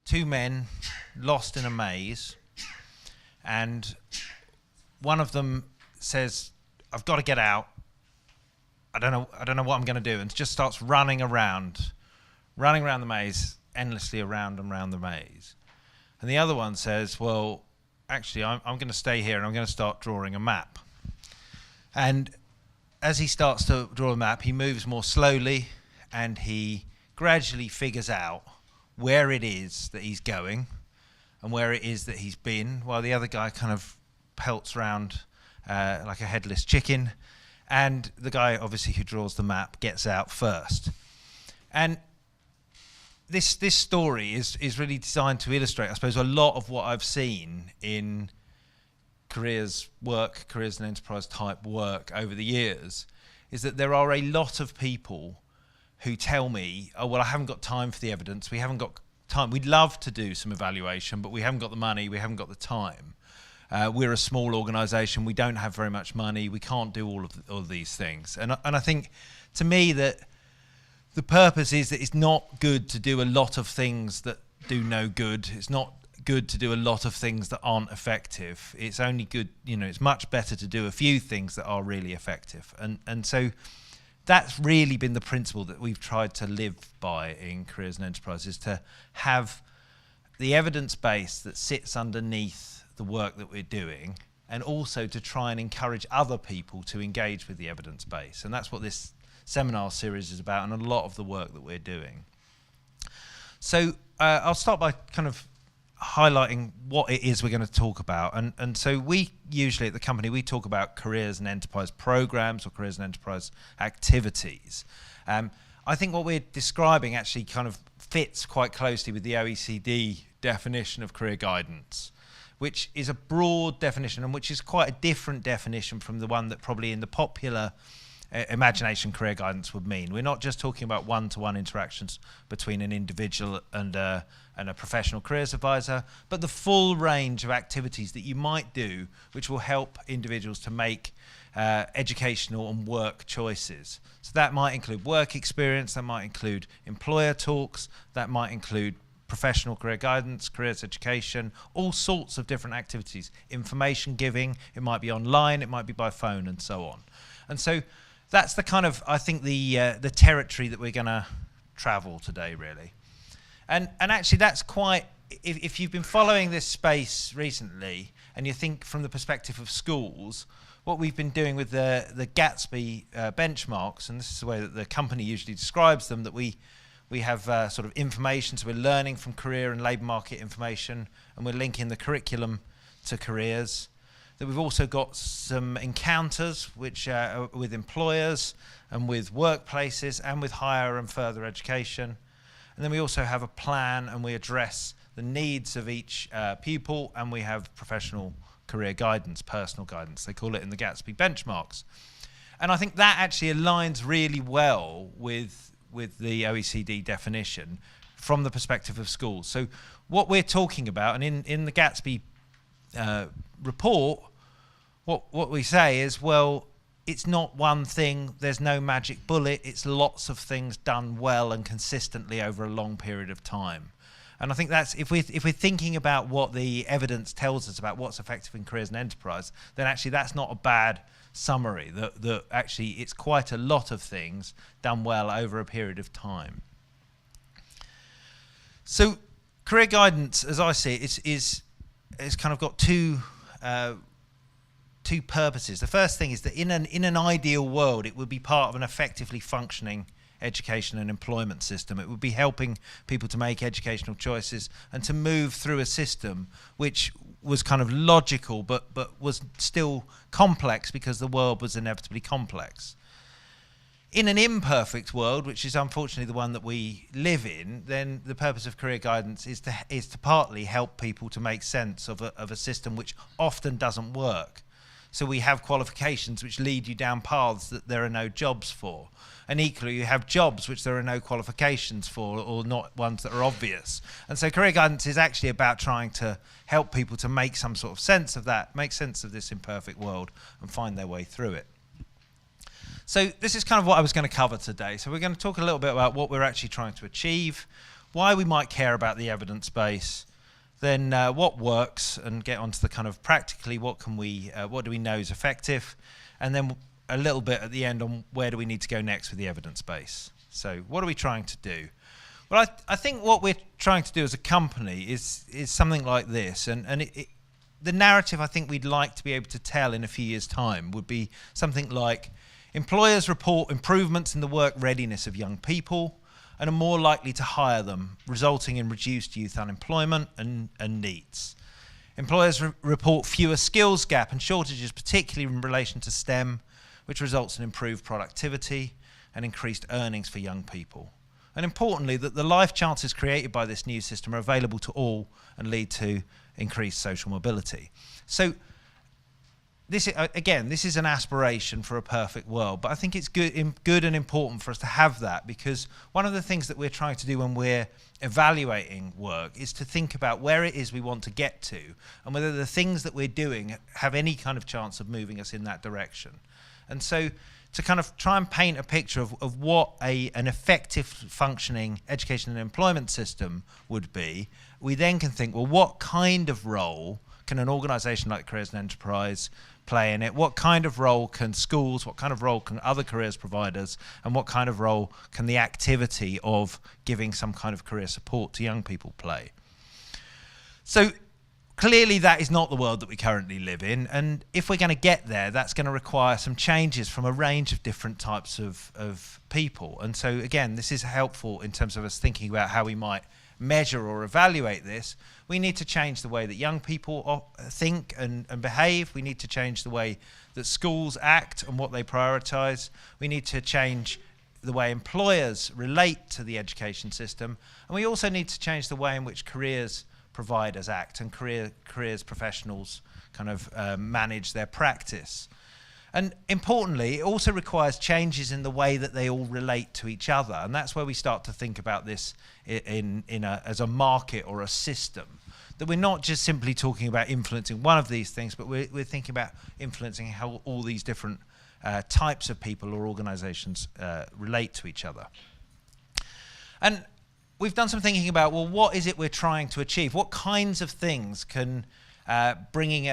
two men lost in a maze, and one of them says, "I've got to get out. I don't know what I'm going to do," and just starts running around the maze, endlessly around and around the maze. And the other one says, "Well, actually, I'm going to stay here and I'm going to start drawing a map." And as he starts to draw a map, he moves more slowly, and he gradually figures out where it is that he's going and where it is that he's been, while the other guy kind of pelts around like a headless chicken. And the guy, obviously, who draws the map gets out first. And this story is really designed to illustrate, I suppose, a lot of what I've seen in careers and enterprise type work over the years, is that there are a lot of people who tell me, "Oh, well, I haven't got time for the evidence. We haven't got time. We'd love to do some evaluation, but we haven't got the money. We haven't got the time. We're a small organisation. We don't have very much money. We can't do all of these things." And I think, to me, that the purpose is that it's not good to do a lot of things that do no good. It's not good to do a lot of things that aren't effective. It's only good, it's much better to do a few things that are really effective. And so that's really been the principle that we've tried to live by in Careers and Enterprise, is to have the evidence base that sits underneath the work that we're doing, and also to try and encourage other people to engage with the evidence base. And that's what this seminar series is about, and a lot of the work that we're doing. So I'll start by kind of highlighting what it is we're going to talk about. And so we usually at the company, we talk about careers and enterprise programs or careers and enterprise activities. I think what we're describing actually kind of fits quite closely with the OECD definition of career guidance, which is a broad definition and which is quite a different definition from the one that probably in the popular imagination career guidance would mean. We're not just talking about one-to-one interactions between an individual and a professional careers advisor, but the full range of activities that you might do which will help individuals to make educational and work choices. So that might include work experience, that might include employer talks, that might include professional career guidance, careers education, all sorts of different activities, information giving, it might be online, it might be by phone, and so on. And so that's the kind of, I think, the territory that we're going to travel today, really. And actually that's quite, if you've been following this space recently and you think from the perspective of schools, what we've been doing with the Gatsby benchmarks, and this is the way that the company usually describes them, that we have sort of information, so we're learning from career and labour market information, and we're linking the curriculum to careers. That we've also got some encounters which are with employers and with workplaces and with higher and further education. And then we also have a plan, and we address the needs of each pupil, and we have professional career guidance, personal guidance, they call it in the Gatsby benchmarks. And I think that actually aligns really well with the OECD definition from the perspective of schools. So what we're talking about, and in the Gatsby report, what we say is, well, it's not one thing, there's no magic bullet, it's lots of things done well and consistently over a long period of time. And I think that's, if we're thinking about what the evidence tells us about what's effective in careers and enterprise, then actually that's not a bad summary, that actually it's quite a lot of things done well over a period of time. So career guidance, as I see it, is kind of got two purposes. The first thing is that in an ideal world, it would be part of an effectively functioning education and employment system. It would be helping people to make educational choices and to move through a system which was kind of logical but was still complex because the world was inevitably complex. In an imperfect world, which is unfortunately the one that we live in, then the purpose of career guidance is to partly help people to make sense of a system which often doesn't work. So we have qualifications which lead you down paths that there are no jobs for. And equally, you have jobs which there are no qualifications for, or not ones that are obvious. And so career guidance is actually about trying to help people to make some sort of sense of that, make sense of this imperfect world, and find their way through it. So this is kind of what I was going to cover today. So we're going to talk a little bit about what we're actually trying to achieve, why we might care about the evidence base, then what works, and get onto the kind of practically what do we know is effective, and then a little bit at the end on where do we need to go next with the evidence base. So what are we trying to do? Well, I think what we're trying to do as a company is something like this, and the narrative I think we'd like to be able to tell in a few years' time would be something like, employers report improvements in the work readiness of young people and are more likely to hire them, resulting in reduced youth unemployment and needs. Employers report fewer skills gap and shortages, particularly in relation to STEM, which results in improved productivity and increased earnings for young people. And importantly, that the life chances created by this new system are available to all and lead to increased social mobility. So this is an aspiration for a perfect world, but I think it's good and important for us to have that, because one of the things that we're trying to do when we're evaluating work is to think about where it is we want to get to and whether the things that we're doing have any kind of chance of moving us in that direction. And so to kind of try and paint a picture of what an effective functioning education and employment system would be, we then can think, well, what kind of role can an organisation like Careers and Enterprise play in it? What kind of role can schools, what kind of role can other careers providers, and what kind of role can the activity of giving some kind of career support to young people play? So clearly that is not the world that we currently live in, and if we're going to get there, that's going to require some changes from a range of different types of people. And so again, this is helpful in terms of us thinking about how we might measure or evaluate this. We need to change the way that young people think and behave. We need to change the way that schools act and what they prioritise. We need to change the way employers relate to the education system. And we also need to change the way in which careers providers act and careers professionals kind of manage their practice. And importantly, it also requires changes in the way that they all relate to each other. And that's where we start to think about this as a market or a system. That we're not just simply talking about influencing one of these things, but we're thinking about influencing how all these different types of people or organizations relate to each other. And we've done some thinking about, well, what is it we're trying to achieve? What kinds of things can bringing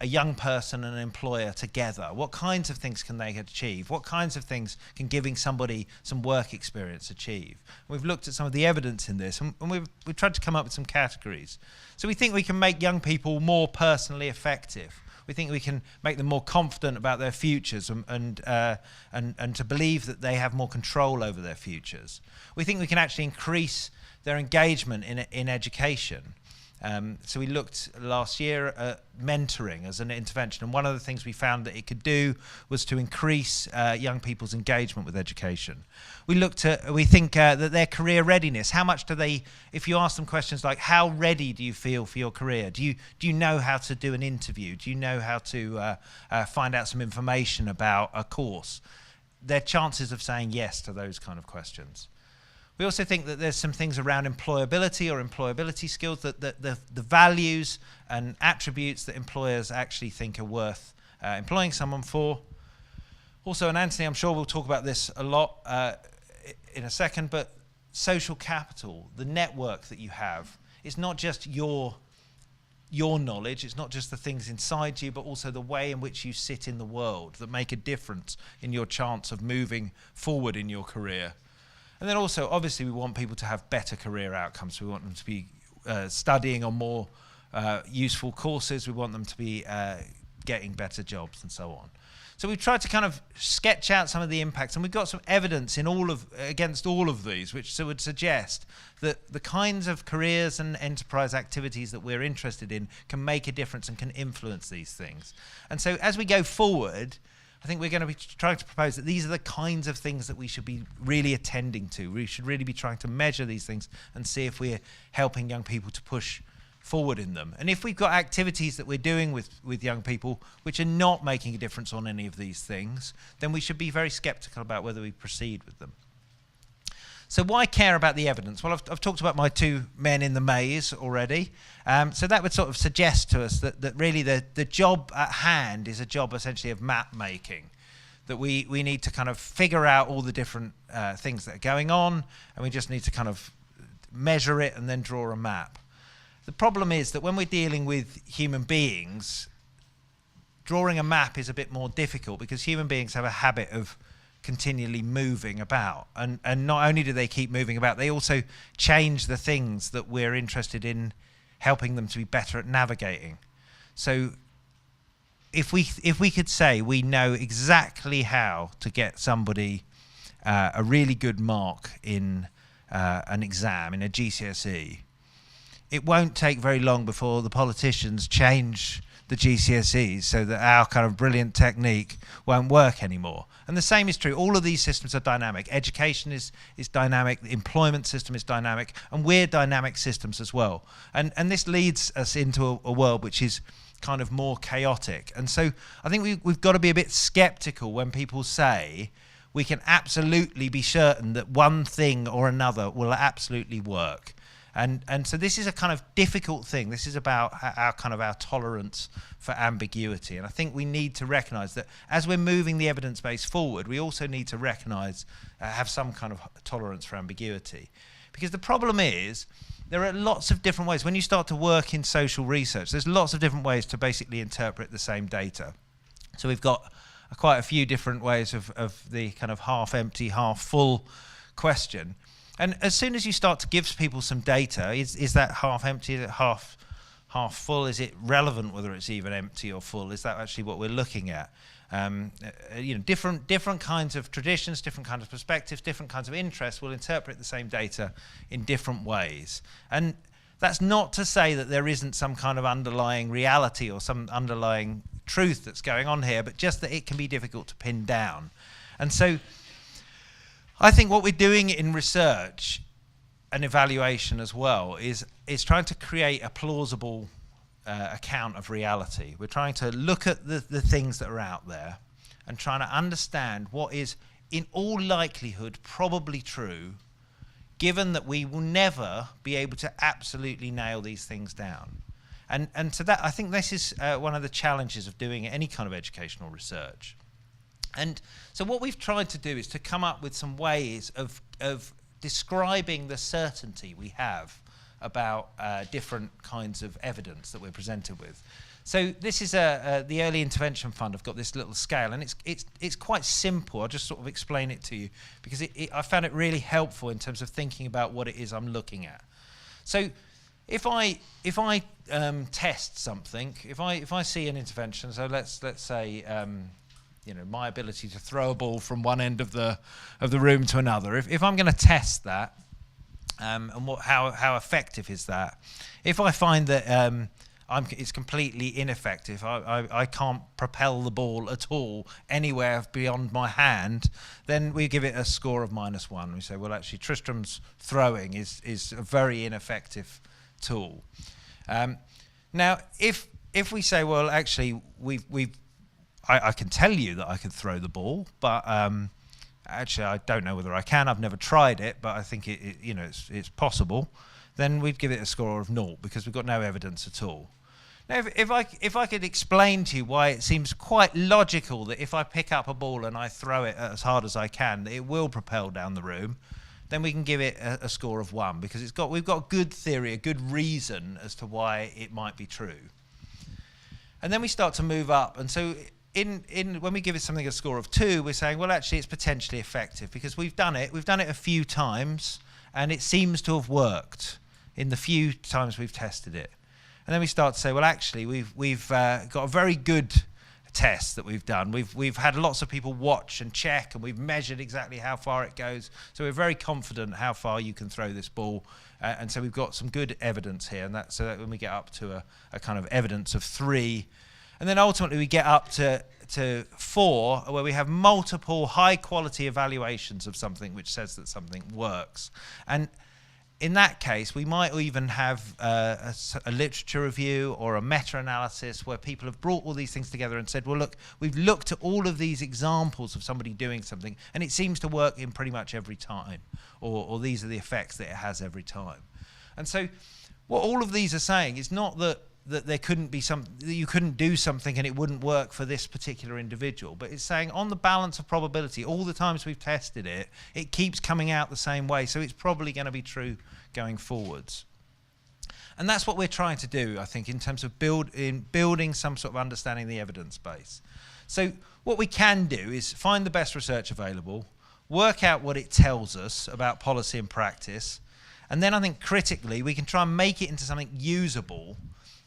a young person and an employer together, what kinds of things can they achieve? What kinds of things can giving somebody some work experience achieve? We've looked at some of the evidence in this, and we've tried to come up with some categories. So we think we can make young people more personally effective. We think we can make them more confident about their futures and to believe that they have more control over their futures. We think we can actually increase their engagement in education. So we looked last year at mentoring as an intervention, and one of the things we found that it could do was to increase young people's engagement with education. We think that their career readiness, how much do they, if you ask them questions like, how ready do you feel for your career? Do you know how to do an interview? Do you know how to find out some information about a course? Their chances of saying yes to those kind of questions. We also think that there's some things around employability or employability skills, that the values and attributes that employers actually think are worth employing someone for. Also, and Anthony, I'm sure we'll talk about this a lot in a second, but social capital, the network that you have, is not just your knowledge, it's not just the things inside you, but also the way in which you sit in the world that make a difference in your chance of moving forward in your career. And then also, obviously, we want people to have better career outcomes. We want them to be studying on more useful courses. We want them to be getting better jobs and so on. So we've tried to kind of sketch out some of the impacts, and we've got some evidence against all of these, which would suggest that the kinds of careers and enterprise activities that we're interested in can make a difference and can influence these things. And so as we go forward, I think we're going to be trying to propose that these are the kinds of things that we should be really attending to. We should really be trying to measure these things and see if we're helping young people to push forward in them. And if we've got activities that we're doing with young people which are not making a difference on any of these things, then we should be very skeptical about whether we proceed with them. So why care about the evidence? Well, I've talked about my two men in the maze already. So that would sort of suggest to us that really the job at hand is a job essentially of map making. That we need to kind of figure out all the different things that are going on, and we just need to kind of measure it and then draw a map. The problem is that when we're dealing with human beings, drawing a map is a bit more difficult because human beings have a habit of continually moving about. And not only do they keep moving about, they also change the things that we're interested in helping them to be better at navigating. So if we could say we know exactly how to get somebody a really good mark in an exam, in a GCSE, it won't take very long before the politicians change the GCSEs so that our kind of brilliant technique won't work anymore. And the same is true. All of these systems are dynamic. Education is dynamic. The employment system is dynamic. And we're dynamic systems as well. And this leads us into a world which is kind of more chaotic. And so I think we've got to be a bit skeptical when people say we can absolutely be certain that one thing or another will absolutely work. And so this is a kind of difficult thing. This is about our tolerance for ambiguity. And I think we need to recognise that as we're moving the evidence base forward, we also need to recognise, have some kind of tolerance for ambiguity. Because the problem is, there are lots of different ways. When you start to work in social research, there's lots of different ways to basically interpret the same data. So we've got quite a few different ways of the kind of half empty, half full question. And as soon as you start to give people some data, is that half empty, is it half full? Is it relevant whether it's even empty or full? Is that actually what we're looking at? Different kinds of traditions, different kinds of perspectives, different kinds of interests will interpret the same data in different ways. And that's not to say that there isn't some kind of underlying reality or some underlying truth that's going on here, but just that it can be difficult to pin down. And so I think what we're doing in research and evaluation as well is trying to create a plausible account of reality. We're trying to look at the things that are out there and trying to understand what is in all likelihood probably true, given that we will never be able to absolutely nail these things down. And so that, I think this is one of the challenges of doing any kind of educational research. And so what we've tried to do is to come up with some ways of describing the certainty we have about different kinds of evidence that we're presented with. So this is the Early Intervention Fund. I've got this little scale, and it's quite simple. I'll just sort of explain it to you because I found it really helpful in terms of thinking about what it is I'm looking at. So if I test something, if I see an intervention, so let's say my ability to throw a ball from one end of the room to another. If I'm going to test that, and how effective is that? If I find that it's completely ineffective, I can't propel the ball at all anywhere beyond my hand, then we give it a score of -1. We say, well, actually, Tristram's throwing is a very ineffective tool. Now, if we say, well, actually, I can tell you that I can throw the ball, but actually I don't know whether I can. I've never tried it, but I think it's possible. Then we'd give it a score of 0 because we've got no evidence at all. Now, if I could explain to you why it seems quite logical that if I pick up a ball and I throw it as hard as I can, that it will propel down the room, then we can give it a score of 1 because we've got good theory, a good reason as to why it might be true. And then we start to move up, and so when we give it something a score of 2, we're saying, well, actually, it's potentially effective because we've done it a few times, and it seems to have worked in the few times we've tested it. And then we start to say, well, actually, we've got a very good test that we've done. We've had lots of people watch and check, and we've measured exactly how far it goes. So we're very confident how far you can throw this ball, and so we've got some good evidence here. And so that when we get up to a kind of evidence of 3. And then ultimately we get up to 4, where we have multiple high-quality evaluations of something which says that something works. And in that case, we might even have a literature review or a meta-analysis where people have brought all these things together and said, well, look, we've looked at all of these examples of somebody doing something, and it seems to work in pretty much every time, or these are the effects that it has every time. And so what all of these are saying is not that that there couldn't be that you couldn't do something and it wouldn't work for this particular individual, but it's saying on the balance of probability, all the times we've tested it, it keeps coming out the same way, so it's probably going to be true going forwards. And that's what we're trying to do, I think, in terms of building some sort of understanding of the evidence base. So what we can do is find the best research available, work out what it tells us about policy and practice, and then I think critically we can try and make it into something usable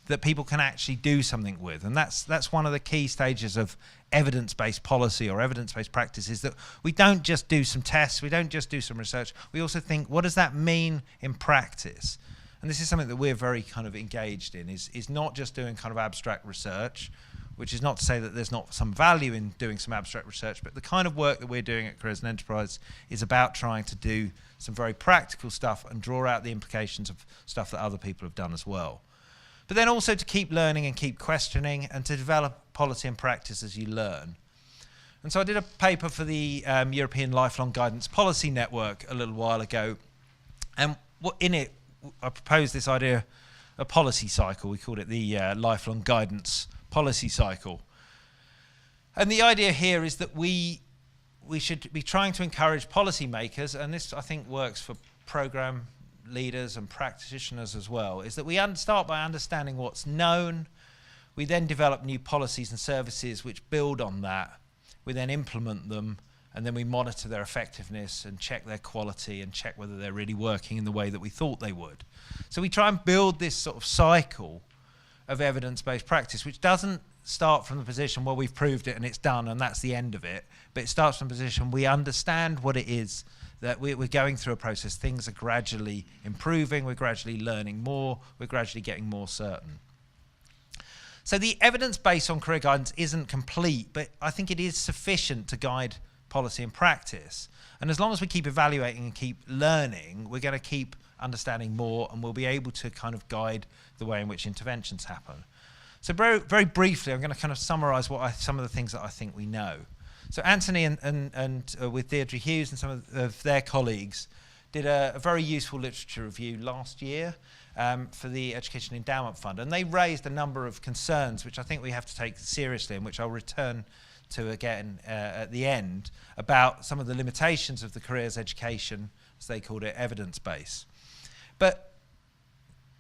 that people can actually do something with. And that's one of the key stages of evidence-based policy or evidence-based practice, is that we don't just do some tests, we don't just do some research, we also think, what does that mean in practice? And this is something that we're very kind of engaged in, is not just doing kind of abstract research, which is not to say that there's not some value in doing some abstract research, but the kind of work that we're doing at Careers and Enterprise is about trying to do some very practical stuff and draw out the implications of stuff that other people have done as well. But then also to keep learning and keep questioning and to develop policy and practice as you learn. And so I did a paper for the European Lifelong Guidance Policy Network a little while ago. And in it, I proposed this idea, a policy cycle. We called it the Lifelong Guidance Policy Cycle. And the idea here is that we should be trying to encourage policymakers, and this I think works for program leaders and practitioners as well, is that we start by understanding what's known, we then develop new policies and services which build on that, we then implement them, and then we monitor their effectiveness and check their quality and check whether they're really working in the way that we thought they would. So we try and build this sort of cycle of evidence-based practice, which doesn't start from the position, well, we've proved it and it's done and that's the end of it, but it starts from the position we understand what it is, that we're going through a process, things are gradually improving, we're gradually learning more, we're gradually getting more certain. So the evidence base on career guidance isn't complete, but I think it is sufficient to guide policy and practice. And as long as we keep evaluating and keep learning, we're going to keep understanding more, and we'll be able to kind of guide the way in which interventions happen. So very, very briefly, I'm going to kind of summarize some of the things that I think we know. So Anthony and with Deirdre Hughes and some of their colleagues did a very useful literature review last year for the Education Endowment Fund, and they raised a number of concerns which I think we have to take seriously, and which I'll return to again at the end, about some of the limitations of the careers education, as they called it, evidence base. But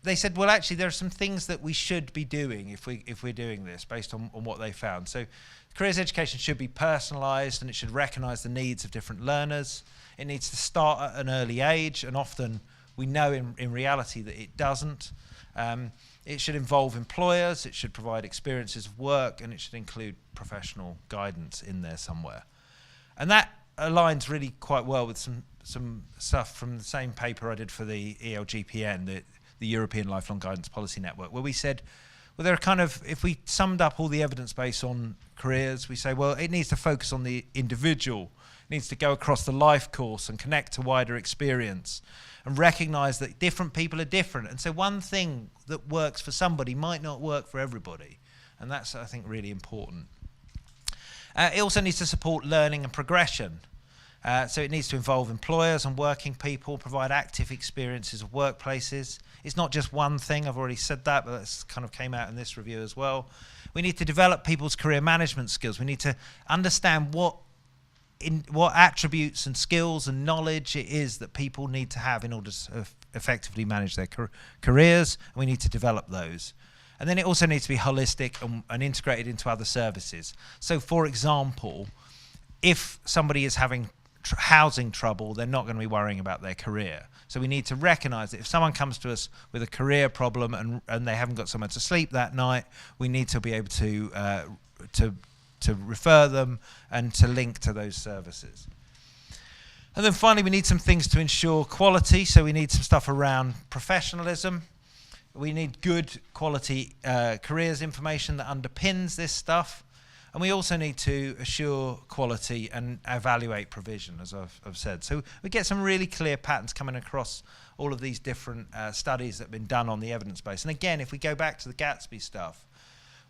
they said, well, actually, there are some things that we should be doing if we're doing this, based on what they found. So careers education should be personalised, and it should recognise the needs of different learners. It needs to start at an early age, and often we know in reality that it doesn't. It should involve employers, it should provide experiences of work, and it should include professional guidance in there somewhere. And that aligns really quite well with some stuff from the same paper I did for the ELGPN, the European Lifelong Guidance Policy Network, where we said, well, there are kind of, if we summed up all the evidence base on careers, we say, well, it needs to focus on the individual, it needs to go across the life course and connect to wider experience, and recognise that different people are different. And so one thing that works for somebody might not work for everybody. And that's, I think, really important. It also needs to support learning and progression. So it needs to involve employers and working people, provide active experiences of workplaces. It's not just one thing, I've already said that, but that's kind of came out in this review as well. We need to develop people's career management skills. We need to understand what attributes and skills and knowledge it is that people need to have in order to effectively manage their careers, and we need to develop those. And then it also needs to be holistic and integrated into other services. So, for example, if somebody is having housing trouble, they're not going to be worrying about their career. So we need to recognise that if someone comes to us with a career problem and they haven't got somewhere to sleep that night, we need to be able to refer them and to link to those services. And then finally, we need some things to ensure quality. So we need some stuff around professionalism. We need good quality careers information that underpins this stuff. And we also need to assure quality and evaluate provision, as I've said. So we get some really clear patterns coming across all of these different studies that have been done on the evidence base. And again, if we go back to the Gatsby stuff,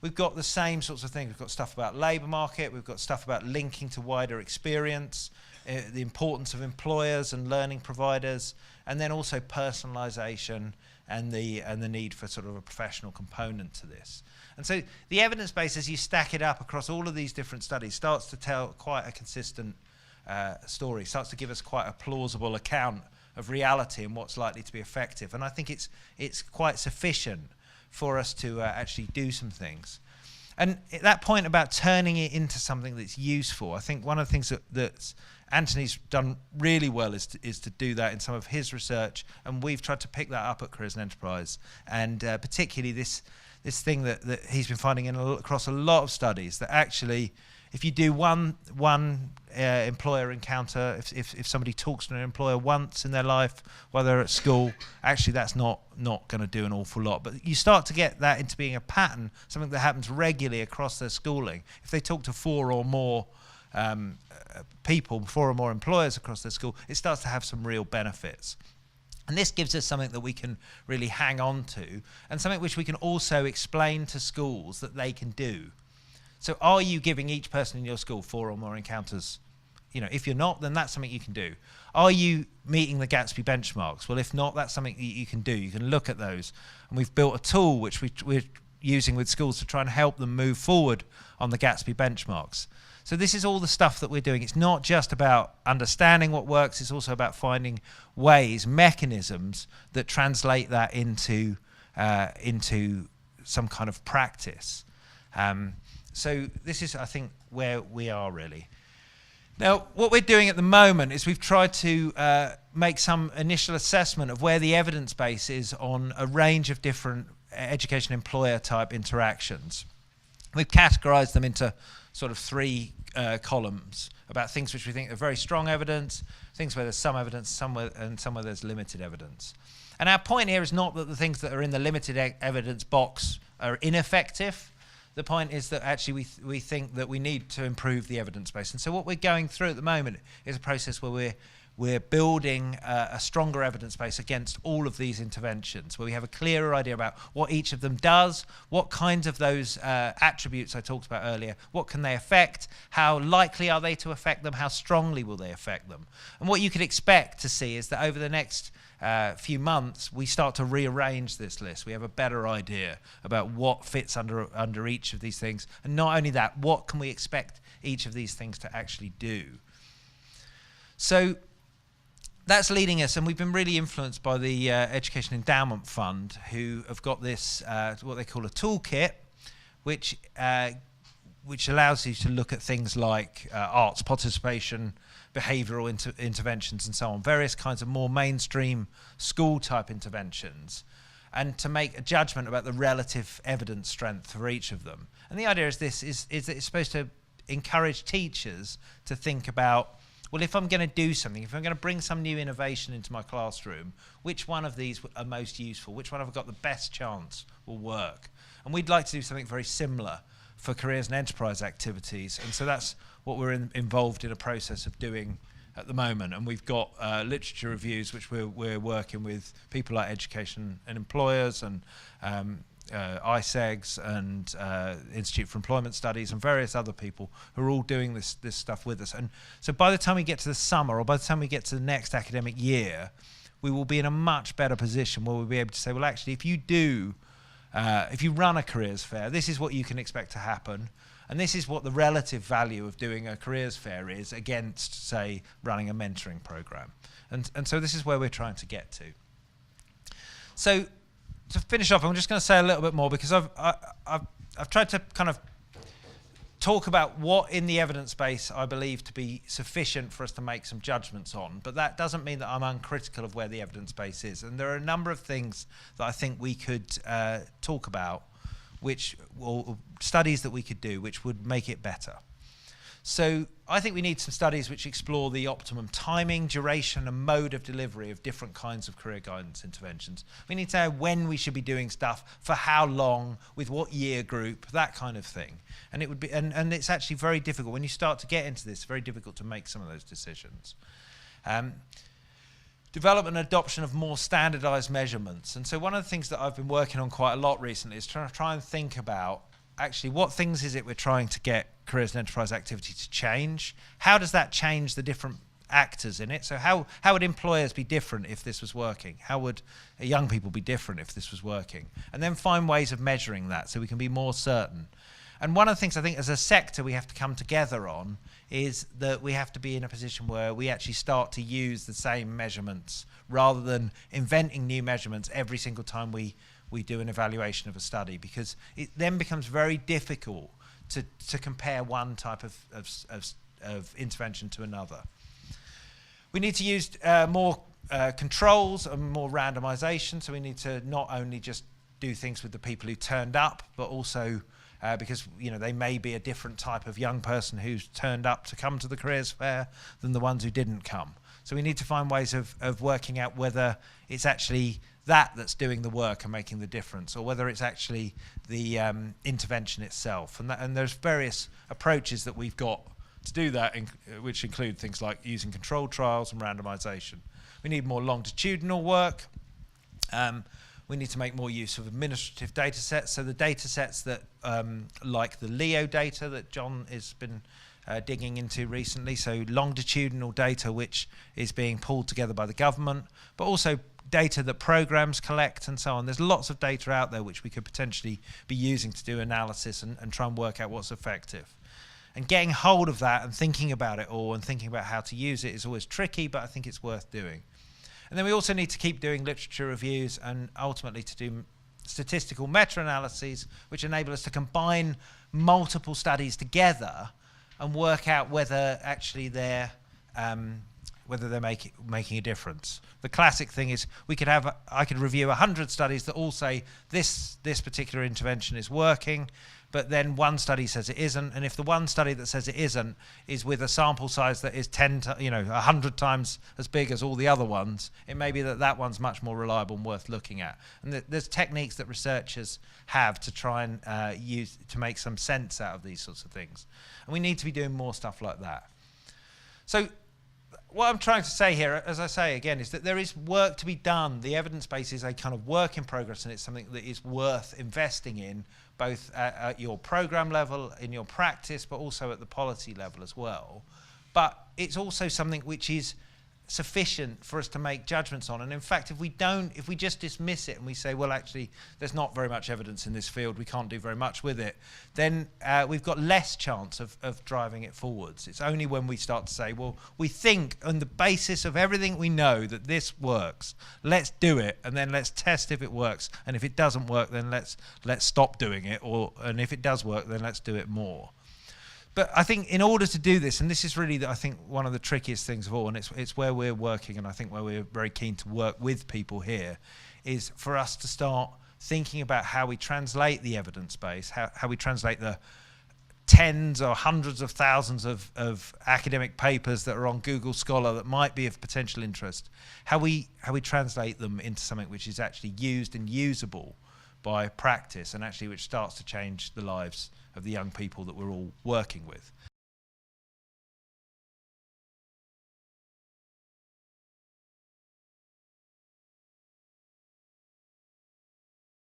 we've got the same sorts of things. We've got stuff about labour market. We've got stuff about linking to wider experience. the importance of employers and learning providers, and then also personalisation and the need for sort of a professional component to this. And so the evidence base, as you stack it up across all of these different studies, starts to tell quite a consistent story, starts to give us quite a plausible account of reality and what's likely to be effective. And I think it's quite sufficient for us to actually do some things. And at that point about turning it into something that's useful, I think one of the things that Anthony's done really well is to do that in some of his research, and we've tried to pick that up at Careers and Enterprise, and particularly this thing that he's been finding across a lot of studies, that actually if you do one employer encounter, if somebody talks to an employer once in their life while they're at school, actually that's not going to do an awful lot. But you start to get that into being a pattern, something that happens regularly across their schooling. If they talk to 4 or more people, 4 or more employers across their school, it starts to have some real benefits. And this gives us something that we can really hang on to, and something which we can also explain to schools that they can do. So are you giving each person in your school 4 or more encounters? You know, if you're not, then that's something you can do. Are you meeting the Gatsby benchmarks? Well, if not, that's something that you can do. You can look at those. And we've built a tool which we're using with schools to try and help them move forward on the Gatsby benchmarks. So this is all the stuff that we're doing. It's not just about understanding what works, it's also about finding ways, mechanisms that translate that into some kind of practice. So this is, I think, where we are really. Now, what we're doing at the moment is we've tried to make some initial assessment of where the evidence base is on a range of different education employer type interactions. We've categorized them into sort of 3 columns about things which we think are very strong evidence, things where there's some evidence, and some where there's limited evidence. And our point here is not that the things that are in the limited evidence box are ineffective. The point is that actually we think that we need to improve the evidence base. And so what we're going through at the moment is a process where we're building a stronger evidence base against all of these interventions, where we have a clearer idea about what each of them does, what kinds of those attributes I talked about earlier, what can they affect, how likely are they to affect them, how strongly will they affect them. And what you could expect to see is that over the next few months, we start to rearrange this list. We have a better idea about what fits under each of these things. And not only that, what can we expect each of these things to actually do? So that's leading us, and we've been really influenced by the Education Endowment Fund, who have got this, what they call a toolkit, which allows you to look at things like arts participation, behavioural interventions and so on, various kinds of more mainstream school-type interventions, and to make a judgment about the relative evidence strength for each of them. And the idea is that it's supposed to encourage teachers to think about, well, if I'm going to do something, if I'm going to bring some new innovation into my classroom, which one of these are most useful? Which one have I got the best chance will work? And we'd like to do something very similar for careers and enterprise activities. And so that's what we're involved in a process of doing at the moment. And we've got literature reviews, which we're working with people like Education and Employers and ISEGS and Institute for Employment Studies and various other people who are all doing this stuff with us. And so by the time we get to the summer, or by the time we get to the next academic year, we will be in a much better position where we'll be able to say, well, actually, if you run a careers fair, this is what you can expect to happen. And this is what the relative value of doing a careers fair is against, say, running a mentoring program. And so this is where we're trying to get to. So to finish off, I'm just going to say a little bit more, because I've tried to kind of talk about what in the evidence base I believe to be sufficient for us to make some judgments on, but that doesn't mean that I'm uncritical of where the evidence base is. And there are a number of things that I think we could talk about, or studies that we could do which would make it better. So I think we need some studies which explore the optimum timing, duration and mode of delivery of different kinds of career guidance interventions. We need to know when we should be doing stuff, for how long, with what year group, that kind of thing. And it would be, and it's actually very difficult when you start to get into this, very difficult to make some of those decisions. Development and adoption of more standardized measurements. And so one of the things that I've been working on quite a lot recently is trying to try and think about actually what things is it we're trying to get careers and enterprise activity to change? How does that change the different actors in it. So how would employers be different if this was working? How would young people be different if this was working? And then find ways of measuring that so we can be more certain. And one of the things I think as a sector we have to come together on is that we have to be in a position where we actually start to use the same measurements rather than inventing new measurements every single time we do an evaluation of a study, because it then becomes very difficult to compare one type of intervention to another. We need to use more controls and more randomization, so we need to not only just do things with the people who turned up, but also because they may be a different type of young person who's turned up to come to the careers fair than the ones who didn't come. So we need to find ways of working out whether it's actually that's doing the work and making the difference, or whether it's actually the intervention itself. And there's various approaches that we've got to do that, which include things like using controlled trials and randomization. We need more longitudinal work. We need to make more use of administrative data sets. So the data sets that, like the LEO data that John has been digging into recently, so longitudinal data which is being pulled together by the government, but also data that programs collect and so on. There's lots of data out there which we could potentially be using to do analysis and try and work out what's effective. And getting hold of that and thinking about it all and thinking about how to use it is always tricky, but I think it's worth doing. And then we also need to keep doing literature reviews and ultimately to do statistical meta-analyses which enable us to combine multiple studies together and work out whether actually they're making a difference. The classic thing is I could review 100 studies that all say this particular intervention is working, but then one study says it isn't, and if the one study that says it isn't is with a sample size that is 100 times as big as all the other ones, it may be that one's much more reliable and worth looking at. And there's techniques that researchers have to try and use to make some sense out of these sorts of things. And we need to be doing more stuff like that. So what I'm trying to say here, as I say again, is that there is work to be done. The evidence base is a kind of work in progress, and it's something that is worth investing in, both at your program level, in your practice, but also at the policy level as well. But it's also something which is sufficient for us to make judgments on. And in fact, if we just dismiss it and we say, well, actually, there's not very much evidence in this field, we can't do very much with it, then we've got less chance of driving it forwards. It's only when we start to say, well, we think on the basis of everything we know that this works, let's do it, and then let's test if it works. And if it doesn't work, then let's stop doing it, and if it does work, then let's do it more. But I think in order to do this, and this is really, I think, one of the trickiest things of all, and it's where we're working, and I think where we're very keen to work with people here, is for us to start thinking about how we translate the evidence base, how we translate the tens or hundreds of thousands of academic papers that are on Google Scholar that might be of potential interest, how we translate them into something which is actually used and usable by practice, and actually which starts to change the lives of the young people that we're all working with.